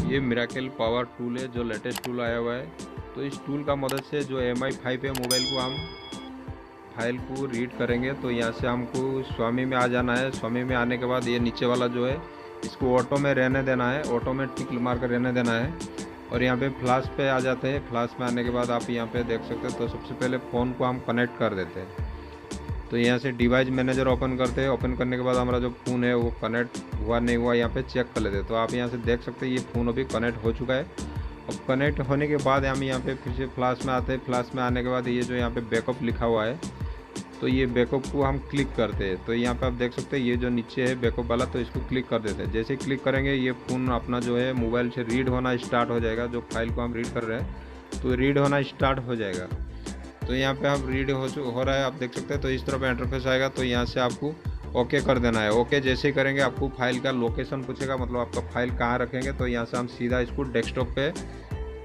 ये miracle power tool है जो लेटेस्ट टूल आया हुआ है। तो इस टूल का मदद से जो MI5 है मोबाइल को हम फाइल को रीड करेंगे। तो यहाँ से हमको स्वामी में आ जाना है। स्वामी में आने के बाद ये नीचे वाला जो है इसको ऑटो में रहने देना है, ऑटो में टिक मार कर रहने देना है। और यहाँ पे फ्लैश पे आ जाते हैं। फ्लैश में आने के बाद आप यहाँ पे देख सकते हैं। तो सबसे पहले फ़ोन को हम कनेक्ट कर देते हैं। तो यहाँ से डिवाइस मैनेजर ओपन करते हैं। ओपन करने के बाद हमारा जो फ़ोन है वो कनेक्ट हुआ नहीं हुआ यहाँ पे चेक कर लेते हैं। तो आप यहाँ से देख सकते हैं ये फ़ोन अभी कनेक्ट हो चुका है। अब कनेक्ट होने के बाद हम यहाँ पे फिर से फ्लैश में आते हैं। फ्लैश में आने के बाद ये जो यहाँ पे बैकअप लिखा हुआ है, तो ये बैकअप को हम क्लिक करते हैं। तो यहाँ पे आप देख सकते हैं ये जो नीचे है बैकअप वाला, तो इसको क्लिक कर देते हैं। जैसे ही क्लिक करेंगे ये फ़ोन अपना जो है मोबाइल से रीड होना स्टार्ट हो जाएगा। जो फाइल को हम रीड कर रहे हैं तो रीड होना स्टार्ट हो जाएगा। तो यहाँ पे आप रीड हो रहा है, आप देख सकते हैं। तो इस तरह पे इंटरफेस आएगा। तो यहाँ से आपको ओके कर देना है। ओके जैसे ही करेंगे आपको फाइल का लोकेशन पूछेगा, मतलब आपका फाइल कहाँ रखेंगे। तो यहाँ से हम सीधा इसको डेस्कटॉप पे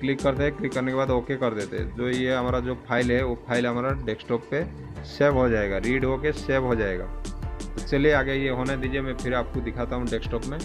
क्लिक करते हैं। क्लिक करने के बाद ओके कर देते हैं। जो ये हमारा जो फाइल है वो फाइल हमारा डेस्कटॉप पे सेव हो जाएगा, रीड होके सेव हो जाएगा। तो चलिए आगे ये होने दीजिए, मैं फिर आपको दिखाता हूँ डेस्कटॉप में।